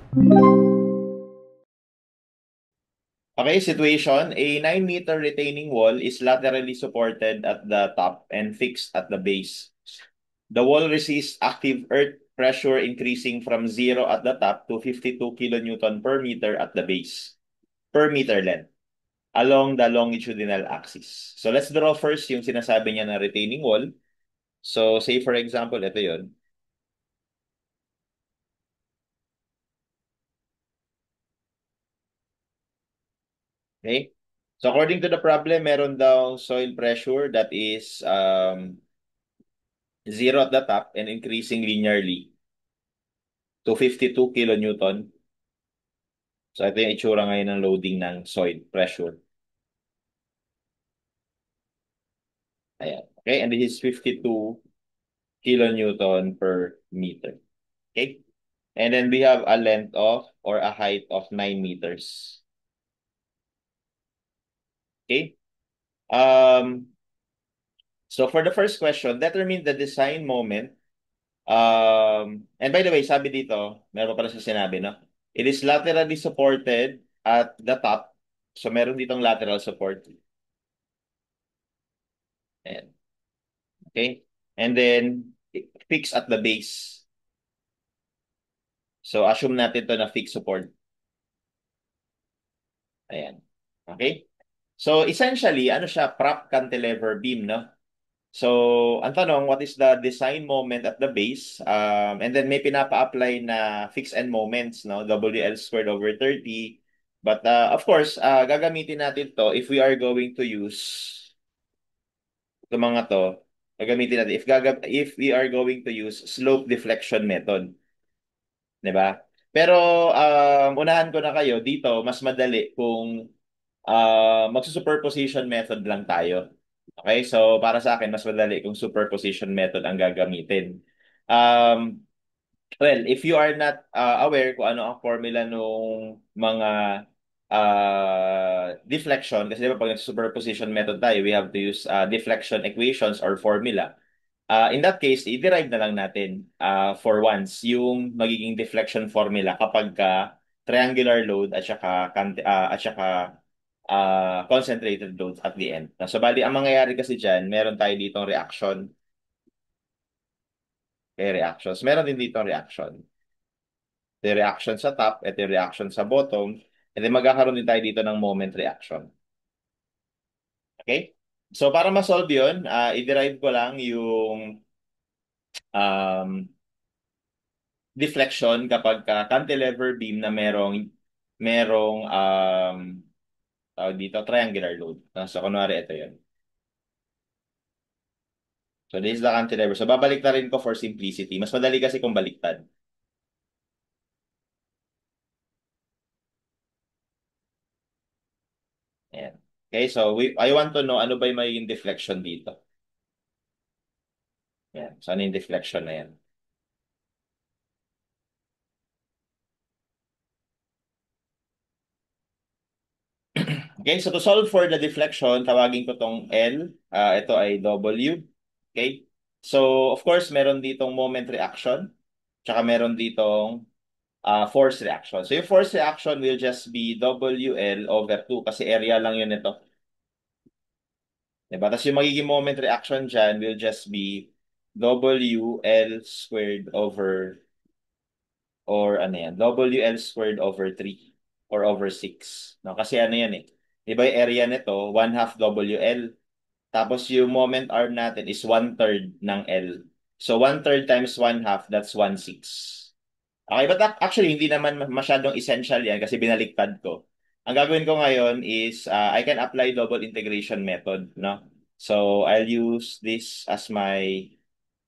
Okay, situation. A 9-meter retaining wall is laterally supported at the top and fixed at the base. The wall resists active earth pressure increasing from 0 at the top to 52 kilonewton per meter at the base, per meter length, along the longitudinal axis. So let's draw first yung sinasabi niya na retaining wall. So say for example, ito yon. Okay? So according to the problem, meron daw soil pressure that is 0 at the top and increasing linearly to 52 kilonewton. So ito yung itsura ngayon ng loading ng soil pressure. Ayan. Okay, and this is 52 kilonewton per meter. Okay? And then we have a length of or a height of 9 meters. Okay? Um, so for the first question, determine the design moment. And by the way, sabi dito, meron pa pala sa sinabi, no? It is laterally supported at the top. So meron ditong lateral support. Ayan. Okay? And then, fix at the base. So assume natin to na fixed support. Ayan. Okay? So essentially, ano siya, prop cantilever beam, no? So, ang tanong, what is the design moment at the base? And then may pinapa-apply na fixed end moments, no? WL squared over 30. But of course, gagamitin natin to if we are going to use itong mga to. Gagamitin natin if we are going to use slope deflection method. 'Di ba? Pero unahan ko na kayo dito, mas madali kung magsusuperposition method lang tayo. Okay? So, para sa akin, mas madali kung superposition method ang gagamitin. Um, well, if you are not aware kung ano ang formula nung mga deflection, kasi di ba pag superposition method tayo, we have to use deflection equations or formula. In that case, i-derive na lang natin for once yung magiging deflection formula kapag triangular load at saka concentrated load at the end. So, bali, ang mangyayari kasi dyan, meron tayo ditong reaction. Okay, reactions. Meron din ditong reaction. Ito yung reaction sa top, ito yung reaction sa bottom, and then magkakaroon din tayo dito ng moment reaction. Okay? So, para ma-solve yun, i-derive ko lang yung um, deflection kapag cantilever beam na merong tawag dito, triangular load. So, kunwari ito yun. So, this is the cantilever. So, babalik na rin ko for simplicity. Mas madali kasi kung baliktad. Ayan. Okay, so I want to know ano ba yung magiging deflection dito. Ayan. So, ano yung deflection na yan? Okay, so to solve for the deflection, tawagin ko tong L. Ito ay W. Okay? So, of course, meron ditong moment reaction. Tsaka meron ditong force reaction. So, yung force reaction will just be WL over 2 kasi area lang yun ito. Diba? Tapos yung magiging moment reaction dyan will just be WL squared over or ano yan, WL squared over 3 or over 6. No? Kasi ano yan eh. Diba yung area nito, 1/2 WL. Tapos yung moment arm natin is 1/3 ng L. So 1/3 times 1/2, that's 1/6. Okay, but actually hindi naman masyadong essential yan kasi binaliktad ko. Ang gagawin ko ngayon is I can apply double integration method, no? So I'll use this as my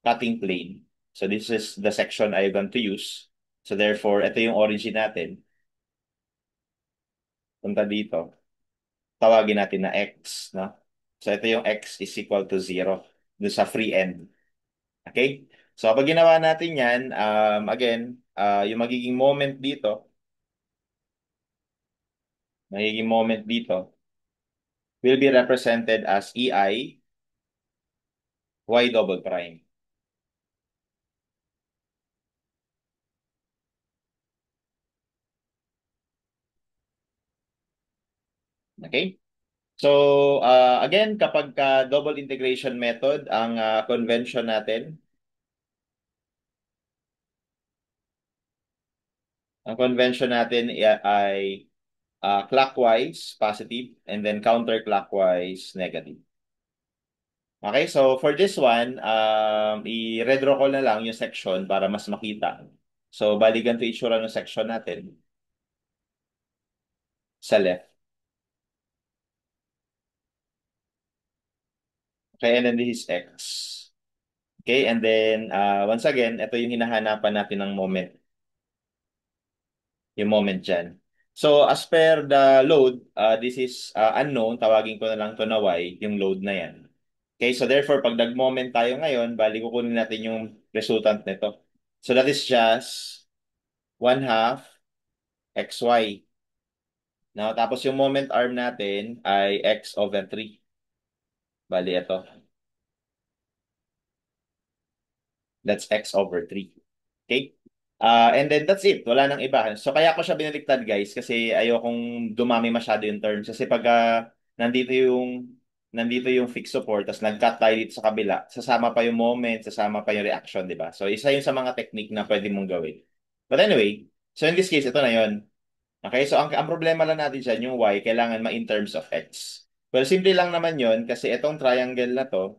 cutting plane. So this is the section I want to use. So therefore, ito yung origin natin. Punta dito. Tawagin natin na x, no? So ito yung x is equal to 0 doon sa free end. Okay? So pag ginawa natin yan, again, yung magiging moment dito will be represented as EI Y double prime. Okay? So, again, kapag ka double integration method, ang convention natin, ay clockwise, positive, and then counterclockwise, negative. Okay, so for this one, i-redraw ko na lang yung section para mas makita. So, bali ganito itsura ng section natin sa left. Okay, and then this is X. Okay, and then once again, ito yung hinahanapan natin ng moment. Yung moment dyan. So, as per the load, this is unknown. Tawagin ko na lang to na Y, yung load na yan. Okay, so therefore, pag nag-moment tayo ngayon, bali kukunin natin yung resultant nito. So, that is just 1/2 XY. Now, tapos yung moment arm natin ay X over 3. Bali, ito. That's X over 3. Okay? And then that's it. Wala nang iba. So kaya ko siya binaliktad guys kasi ayokong dumami masyado yung terms. Kasi pag nandito yung fixed support tapos nag-cut tayo dito sa kabila, sasama pa yung moment, sasama pa yung reaction, di ba? So isa yun sa mga technique na pwede mong gawin. But anyway, so in this case, ito na yun. Okay, so ang problema lang natin dyan, yung Y, kailangan ma in terms of X. Well, simple lang naman yun kasi itong triangle na to,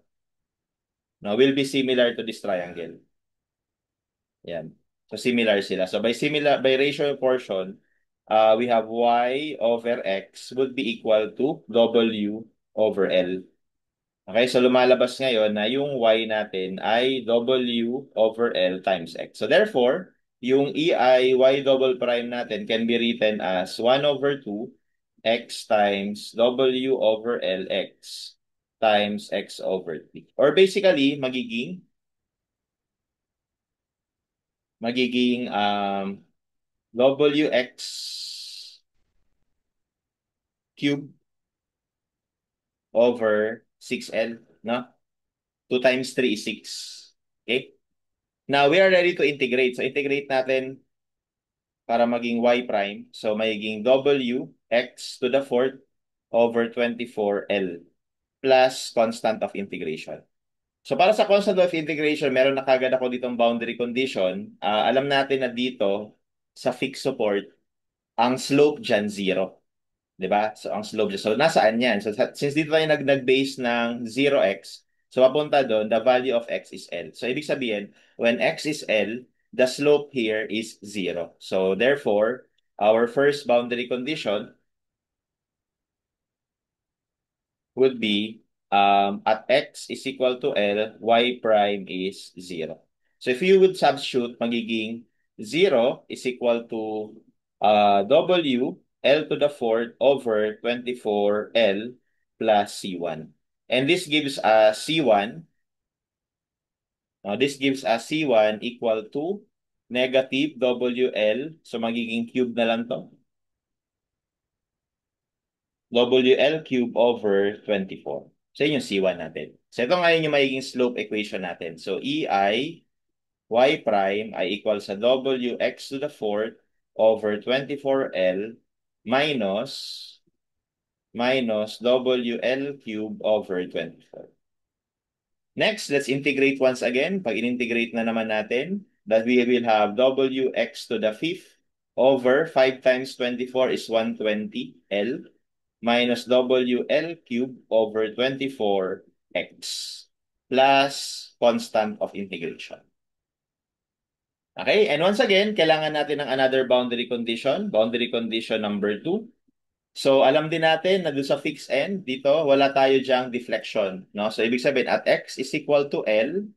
no, will be similar to this triangle. Yan. So similar sila. So by ratio portion, we have y over x would be equal to w over L. Okay, so lumalabas ngayon na yung y natin ay w over L times x. So therefore, yung EI y double prime natin can be written as 1 over 2 x times w over L x times x over 3. Or basically, magiging WX cube over 6L, no? 2 times 3 is 6. Okay? Now, we are ready to integrate. So, integrate natin para maging y prime. So, magiging WX to the fourth over 24L plus constant of integration. So, para sa constant of integration, meron na kagad ako ditong boundary condition. Alam natin na dito, sa fixed support, ang slope dyan, 0. 'Di ba? So ang slope so nasaan 'yan? So since dito tayo nag-base ng 0x, so papunta doon, the value of x is L. So ibig sabihin, when x is L, the slope here is 0. So therefore, our first boundary condition would be at x is equal to L, y prime is 0. So if you would substitute, magiging 0 is equal to W L to the fourth over 24L plus C1. And this gives us C1. This gives us C1 equal to negative WL. So magiging cube na lang to. WL cube over 24. So yun yung C1 natin. So ito ngayon yung magiging slope equation natin. So EI y prime ay equal sa WX to the fourth over 24L minus WL cube over 24. Next, let's integrate once again. Pag in-integrate na naman natin, that we will have WX to the fifth over 5 times 24 is 120L minus WL cube over 24x plus constant of integration. Okay, and once again, kailangan natin ng another boundary condition number 2. So, alam din natin na doon sa fixed end, dito, wala tayo dyang deflection. No? So, ibig sabihin, at x is equal to L,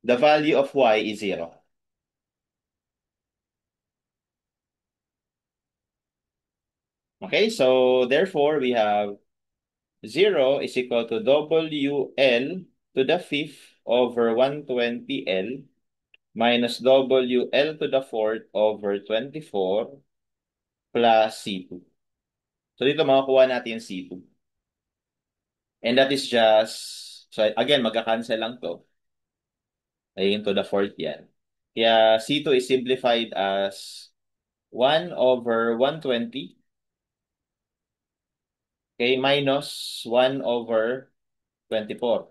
the value of y is 0. Okay, so therefore, we have 0 is equal to WL to the fifth over 120L minus WL to the fourth over 24 plus C2. So dito makukuha natin yung C2. And that is just, so again, magka-cancel lang to. Ayun to the fourth yan. Kaya C2 is simplified as 1 over 120 Okay, minus 1 over 24.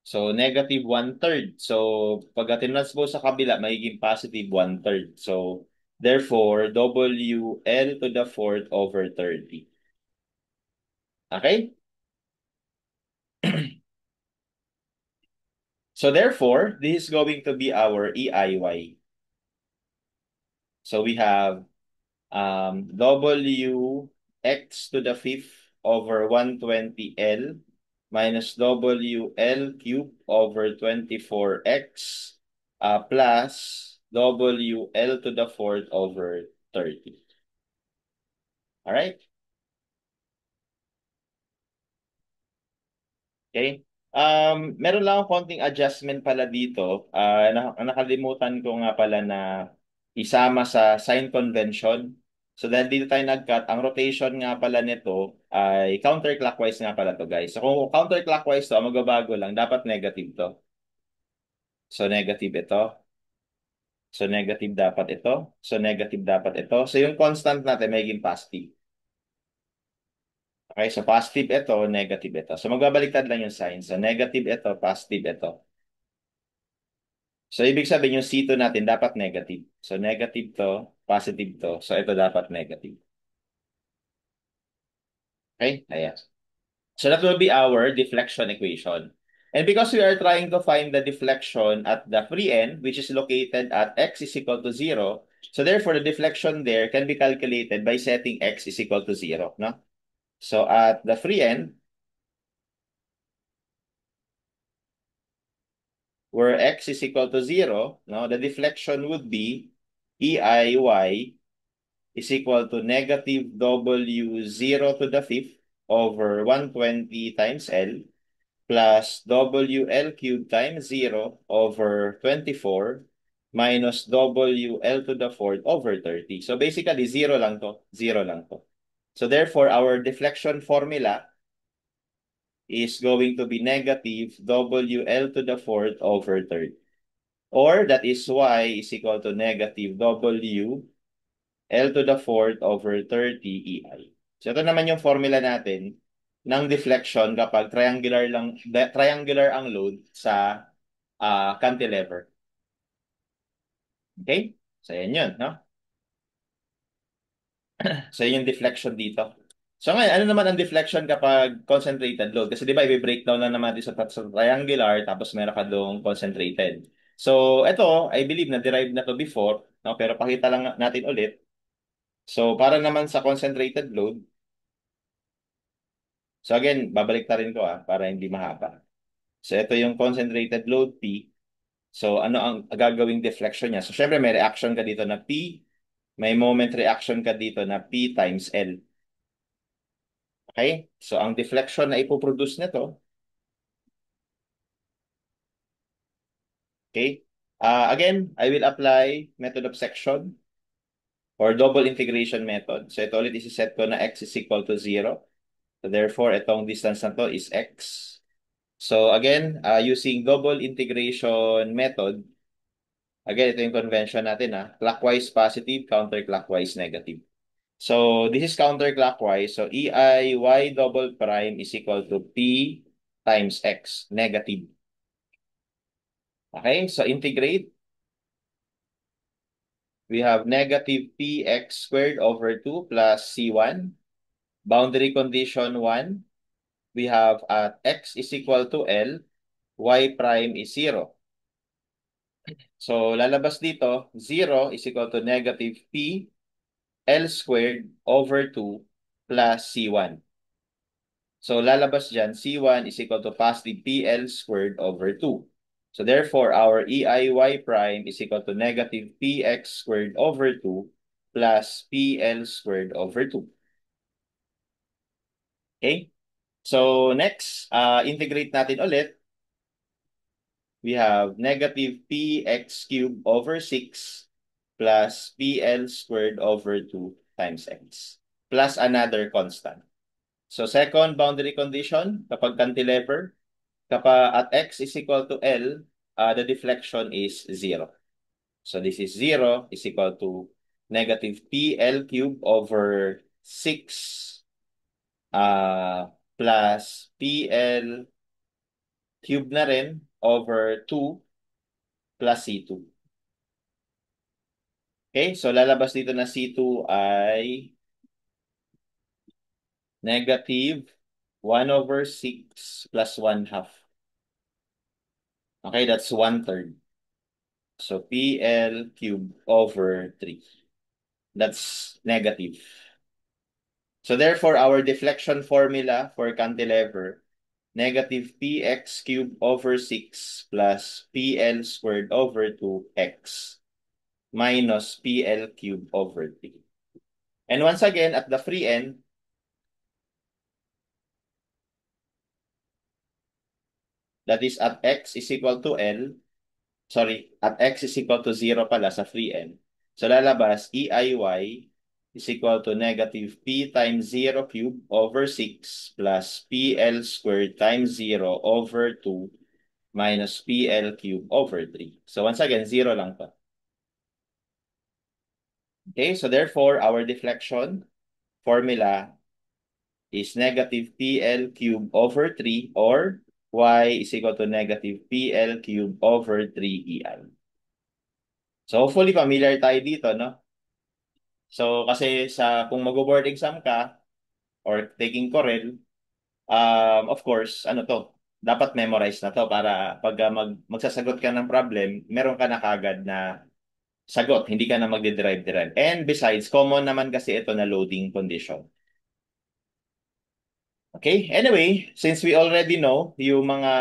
So, negative 1/3. So, pag tinranspose sa kabila, magiging positive 1/3. So, therefore, WL to the fourth over 30. Okay? So, therefore, this is going to be our EIY. So, we have WX to the fifth over 120L minus WL cubed over 24X plus WL to the fourth over 30. All right? Okay? Meron lang akong konting adjustment pala dito. Nakalimutan ko nga pala na isama sa sign convention. So dahil dito tayo nag-cut, ang rotation nga pala nito ay counterclockwise nga pala to guys. So kung counterclockwise to, ang magbabago lang, dapat negative to. So negative ito. So negative dapat ito. So negative dapat ito. So yung constant natin magiging positive. Okay, so positive ito, negative ito. So magbabaliktad lang yung sign. So negative ito, positive ito. So, ibig sabihin yung C2 natin dapat negative. So, negative to, positive to. So, ito dapat negative. Okay? Ayan. So, that will be our deflection equation. And because we are trying to find the deflection at the free end, which is located at x is equal to 0, so therefore, the deflection there can be calculated by setting x is equal to 0. No? So, at the free end, where x is equal to 0, no, the deflection would be EIY is equal to negative W0 to the fifth over 120 times L plus WL cubed times 0 over 24 minus WL to the fourth over 30. So basically, 0 lang to. 0 lang to. So therefore, our deflection formula is going to be negative WL to the fourth over 30. Or that is y is equal to negative W L to the fourth over 30 EI. So ito naman yung formula natin ng deflection kapag triangular ang load sa cantilever. Okay? So yan yun, no? So yun yung deflection dito. So ngayon, ano naman ang deflection kapag concentrated load? Kasi di ba, i-breakdown lang naman natin sa triangular tapos meron ka doong concentrated. So ito, I believe na derived na to before, no? Pero pakita lang natin ulit. So para naman sa concentrated load, so again, babalik na rin ko para hindi mahaba. So ito yung concentrated load P. So ano ang gagawing deflection niya? So syempre may reaction ka dito na P, may moment reaction ka dito na P times L. Okay? So ang deflection na ipoproduce nito, okay? Again, I will apply method of section or double integration method. So ito ulit isi-set ko na x is equal to 0. So therefore, itong distance na to is x. So again, using double integration method, again, ito yung convention natin clockwise positive, counterclockwise negative. So this is counterclockwise. So EI y double prime is equal to P times X, negative. Okay, so integrate. We have negative px squared over 2 plus c1. Boundary condition 1. We have at x is equal to L, y prime is 0. So lalabas dito, 0 is equal to negative p L squared over 2 plus C1. So lalabas dyan, C1 is equal to positive PL squared over 2. So therefore, our EIY prime is equal to negative PX squared over 2 plus PL squared over 2. Okay? So next, integrate natin ulit. We have negative PX cubed over 6 plus PL squared over 2 times X plus another constant. So second boundary condition, kapag cantilever, kapag at x is equal to L, the deflection is 0. So this is 0 is equal to negative PL cubed over 6 plus PL cube na rin over 2 plus C2. Okay, so lalabas dito na C2 ay negative 1 over 6 plus 1 half. Okay, that's 1/3. So PL cube over 3. That's negative. So therefore, our deflection formula for cantilever, negative px cubed over 6 plus pl squared over 2x minus pl cubed over 3. And once again, at the free end, that is at x is equal to L, sorry, at x is equal to 0 pala sa free end. So lalabas, EIY is equal to negative p times 0 cube over 6 plus pl squared times 0 over 2 minus PL cube over 3. So once again, 0 lang to. Okay, so therefore, our deflection formula is negative PL cube over 3 or y is equal to negative PL cube over 3 EI. So hopefully familiar tayo dito, no? So kasi kung mag-board exam ka or taking Corel, of course, ano to, dapat memorize na to para pag magsasagot ka ng problem, meron ka na kagad na sagot, hindi ka na magde-derive-derive. And besides, common naman kasi ito na loading condition. Okay, anyway, since we already know yung mga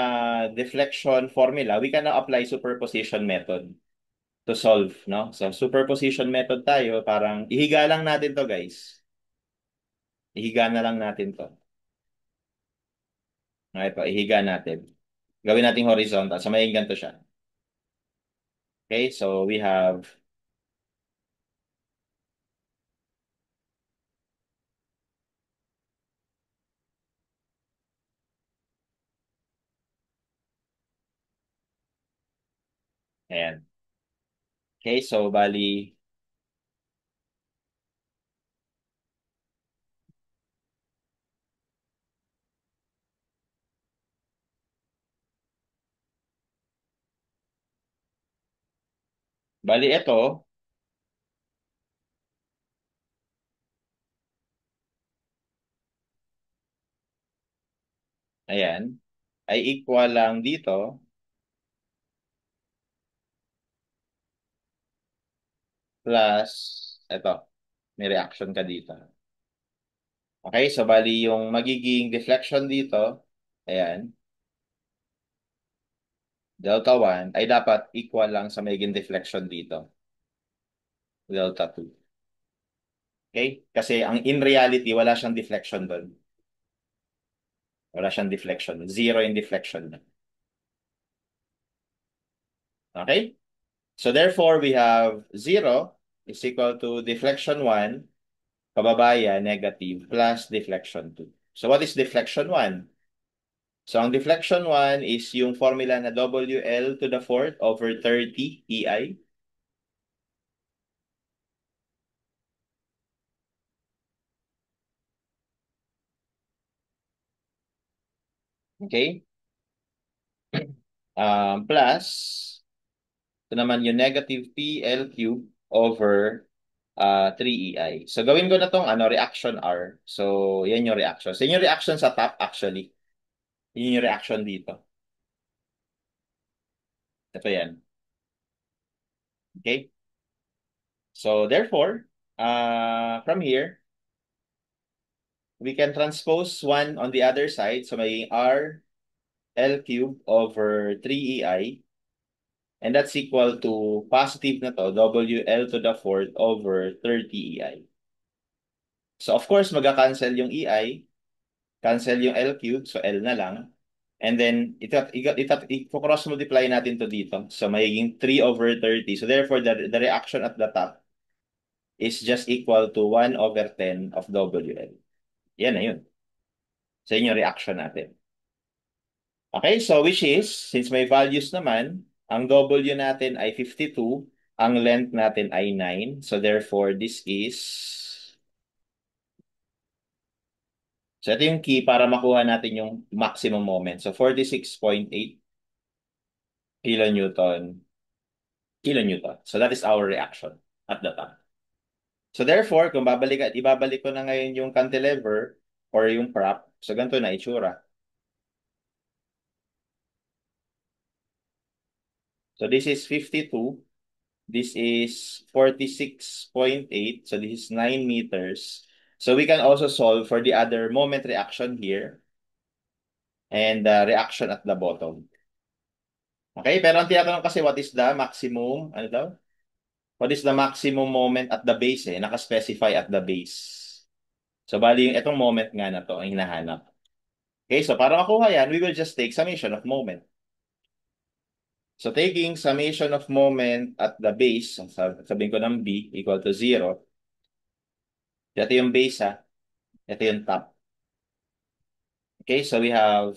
deflection formula, we can now apply superposition method to solve, no? So, superposition method tayo, parang ihiga lang natin to, guys. Ihiga na lang natin to. Okay, ito, ihiga natin. Gawin natin horizontal. So, may ganito siya. Okay, so we have, ayan. Okay, so bali ito, ayan, ay equal lang dito plus, ito, may reaction ka dito. Okay, so bali yung magiging deflection dito, ayan, delta 1 ay dapat equal lang sa magiging deflection dito, delta 2. Okay? Kasi in reality, wala siyang deflection doon. Wala siyang deflection. Zero in deflection. Okay? So therefore, we have 0 is equal to deflection 1, kababaya, negative, plus deflection 2. So what is deflection 1? So ang deflection 1 is yung formula na WL to the fourth over 30 EI. Okay? Plus, ito naman yung negative PL cube over 3EI. So gawin ko na tong reaction R. So yan yung reaction. So yun yung reaction sa top actually. Yun yung reaction dito. Ito yan. Okay? So therefore, from here, we can transpose 1 on the other side. So may R L cube over 3EI. And that's equal to positive na to, WL to the fourth over 30 EI. So of course, magka-cancel yung EI, cancel yung L cube, so L na lang. And then, i-cross multiply natin to dito. So magiging 3 over 30. So therefore, the reaction at the top is just equal to 1 over 10 of WL. Yan na yun. So yun yung reaction natin. Okay, so which is, since may values naman, ang W natin ay 52, ang length natin ay 9. So therefore, this is So ito yung key para makuha natin yung maximum moment. So 46.8 kilonewton, kilonewton. So that is our reaction at the time. So therefore, kung ibabalik ko na ngayon yung cantilever or yung prop, so ganito na itsura. So this is 52. This is 46.8. So this is 9 meters. So we can also solve for the other moment reaction here and the reaction at the bottom. Okay, pero ang tinatanong kasi what is the maximum, ano daw? What is the maximum moment at the base eh? Naka-specify at the base. So bali yung itong moment nga na to ang hinahanap. Okay, so para makuha yan, we will just take summation of moment. So taking summation of moment at the base, sabihin ko ng B equal to 0. Ito yung base ha. Ito yung top. Okay, so we have,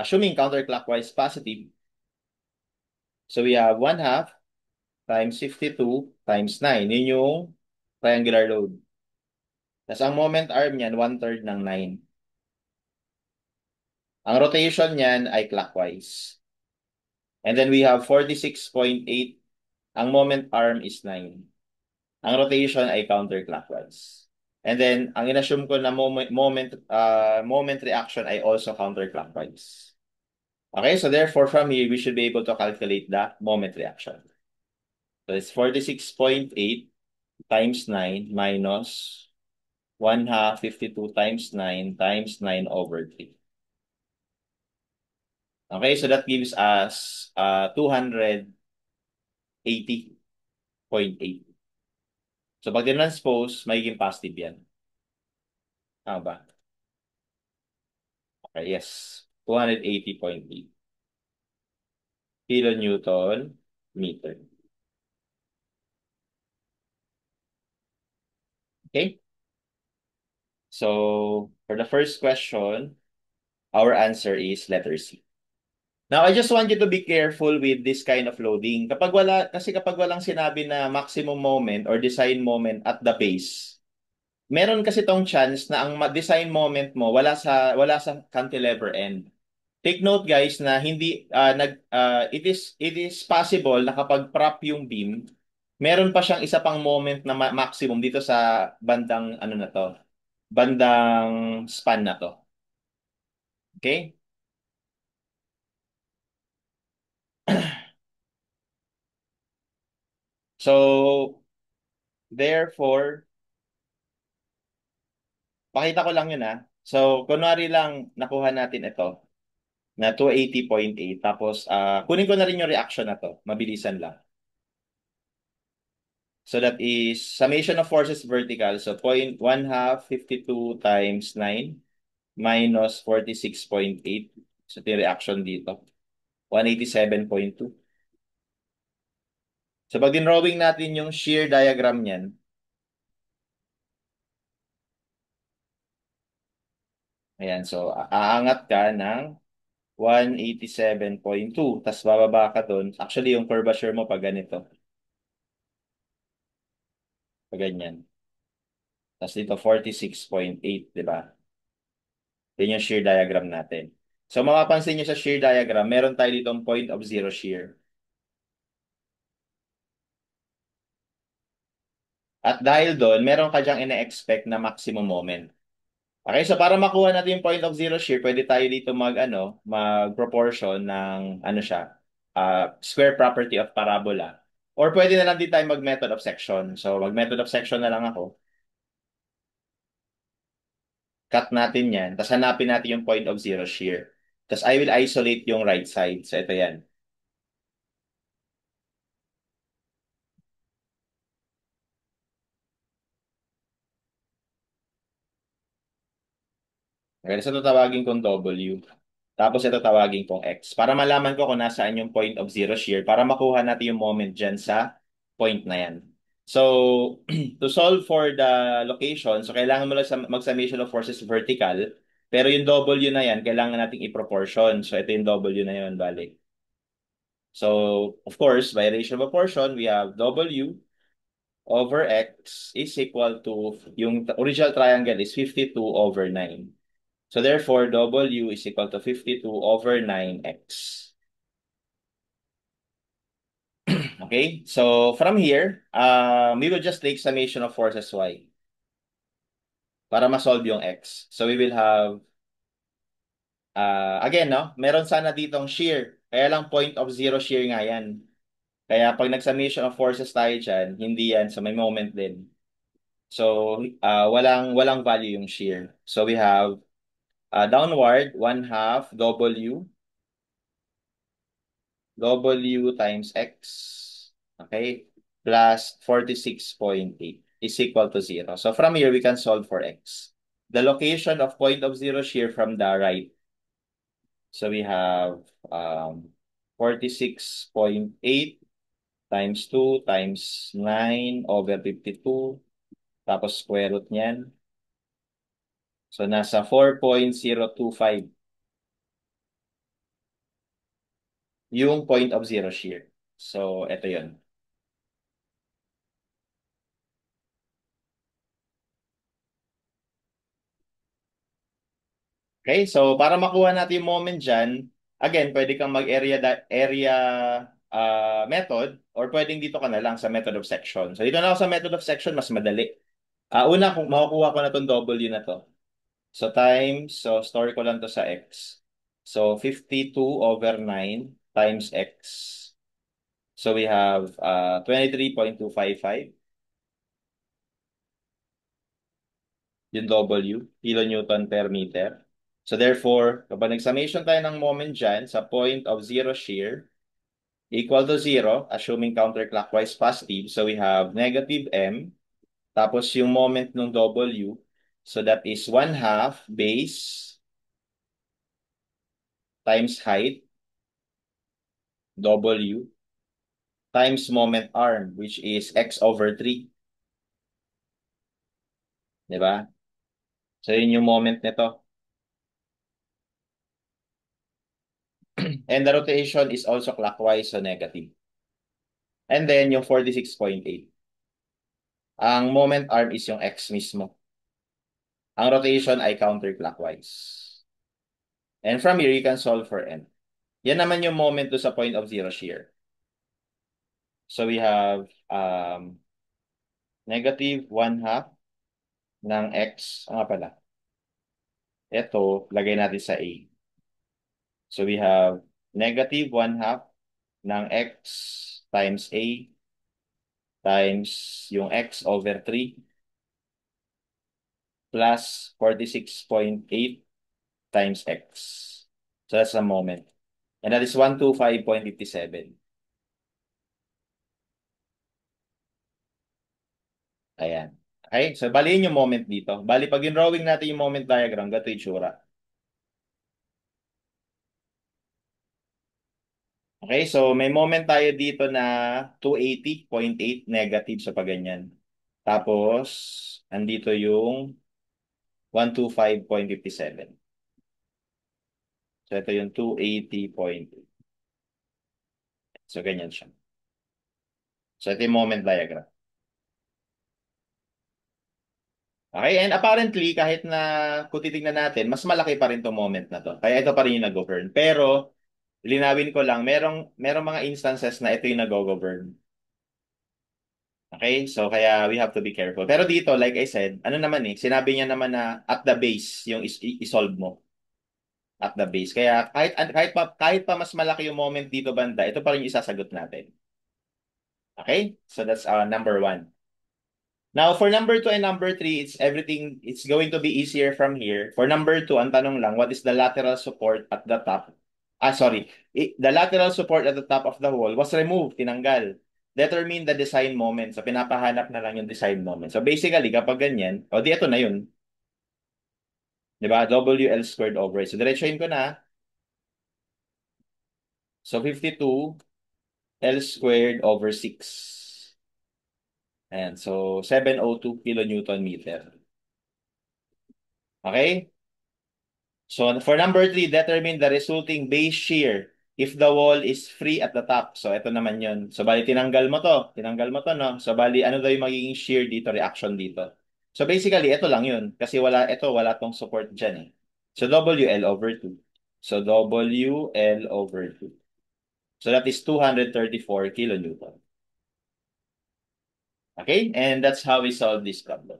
assuming counterclockwise positive, so we have 1/2 times 52 times 9. Yun yung triangular load. Tapos ang moment arm niyan, 1/3 ng 9. Ang rotation niyan ay clockwise. And then we have 46.8. Ang moment arm is 9. Ang rotation ay counterclockwise. And then, ang inassume ko na moment reaction ay also counterclockwise. Okay, so therefore from here, we should be able to calculate the moment reaction. So it's 46.8 times 9 minus 1/2 52 times 9 times 9 over 3. Okay, so that gives us 280.8. So pag transpose, magiging positive yan. Tama ba? Okay, yes. 280.8 kilonewton meter. Okay? So, for the first question, our answer is letter C. Now, I just want you to be careful with this kind of loading. Kapag walang sinabi na maximum moment or design moment at the base, meron kasi tong chance na ang design moment mo wala sa cantilever end. Take note guys na hindi it is possible na kapag prop yung beam, meron pa siyang isa pang moment na maximum dito sa bandang ano na to, bandang span na to. Okay? So, therefore, pakita ko lang yun ah. So, kunwari lang nakuha natin ito na 280.8 tapos kunin ko na rin yung reaction na to. Mabilisan lang. So that is summation of forces vertical. So 1/2 52 times 9 minus 46.8. So ito yung reaction dito. 187.2. So pag dinrawing natin yung shear diagram niyan, ayan, so aangat ka ng 187.2. Tapos bababa ka doon. Actually, yung curvature mo pag ganito. Pag ganyan. Tapos dito 46.8, di ba? Yun yung shear diagram natin. So mapapansin nyo sa shear diagram, meron tayo ditong point of zero shear. At dahil doon, meron ka diyang ina-expect na maximum moment. Okay, so para makuha natin yung point of zero shear, pwede tayo dito mag-proportion ng ano siya, square property of parabola. Or pwede na lang din tayo mag-method of section. So mag-method of section na lang ako. Cut natin yan, tapos hanapin natin yung point of zero shear. Tapos I will isolate yung right side. So ito yan. Okay, so ito tawagin kong W. Tapos ito tawagin kong X. Para malaman ko kung nasaan yung point of zero shear para makuha natin yung moment dyan sa point na yan. So, to solve for the location, so kailangan mo lang mag-summation of forces vertical, pero yung W na yan, kailangan nating i-proportion. So, ito yung W na yun, balik. So, of course, by ratio of proportion, we have W over X is equal to, yung original triangle is 52 over 9. So therefore, W is equal to 52 over 9x. Okay? So from here, we will just take summation of forces y para ma-solve yung x. So we will have, again, no? Meron sana ditong shear. Kaya lang point of zero shear nga yan. Kaya pag nag-summation of forces tayo dyan, hindi yan. So may moment din. So walang value yung shear. So we have downward, 1 half W times X, okay, plus 46.8 is equal to 0. So from here, we can solve for X. The location of point of zero shear from the right. So we have 46.8 times 2 times 9 over 52, tapos square root niyan. So nasa 4.025 yung point of zero shear. So ito yun. Okay, so para makuha natin yung moment dyan, again, pwede kang mag-area method or pwedeng dito ka na lang sa method of section. So dito na ako sa method of section, mas madali. Una, kung makukuha ko na itong W na to. So times, so store ko lang to sa X. So 52 over 9 times X. So we have 23.255. Yung W, kilonewton per meter. So therefore, kapag nag-summation tayo ng moment dyan sa point of zero shear, equal to 0, assuming counterclockwise positive. So we have negative M, tapos yung moment ng W, so that is 1 half base times height, W, times moment arm, which is X over 3. Di ba? So yun yung moment nito. And the rotation is also clockwise, so negative. And then yung 46.8. Ang moment arm is yung X mismo. Ang rotation ay counterclockwise. And from here, you can solve for N. Yan naman yung moment do sa point of zero shear. So we have negative 1 half ng X. Nga pala. Ito, lagay natin sa A. So we have negative 1 half ng X times A times yung X over 3 plus 46.8 times X. So that's the moment. And that is 125.57. Ayan. Okay, so bali yun yung moment dito. Bali, pag in-drawing natin yung moment diagram, gato yung tsura. Okay, so may moment tayo dito na 280.8 negative sa paganyan. Tapos, andito yung 125.57. So, ito yung 280.8. So, ganyan siya. So, ito yung moment diagram. Okay, and apparently, kahit na kung titignan natin, mas malaki pa rin itong moment na to. Kaya ito pa rin yung nag-govern. Pero, linawin ko lang, merong mga instances na ito yung nag-govern. Okay, so kaya we have to be careful. Pero dito, like I said, ano naman sinabi niya naman na at the base yung isolve mo. At the base. Kaya kahit pa mas malaki yung moment dito banda, ito pa rin yung isasagot natin. Okay? So that's number 1. Now, for number 2 and number 3, it's going to be easier from here. For number 2, ang tanong lang, what is the lateral support at the top? Sorry. The lateral support at the top of the wall was removed, tinanggal. Determine the design moment. So, pinapahanap na lang yung design moment. So, basically, kapag ganyan, di ito na yun. Diba? WL squared over. So, diretsuhin ko na. So, 52 L squared over 6. Ayan. So, 702 kilonewton meter. Okay? So for number 3, determine the resulting base shear if the wall is free at the top. So ito naman yun. So bali tinanggal mo to. Tinanggal mo to, no? So bali ano daw yung magiging shear dito, reaction dito. So basically, ito lang yun. Kasi wala tong support dyan eh. So WL over 2. So WL over 2. So that is 234 kilonewton. Okay? And that's how we solve this problem.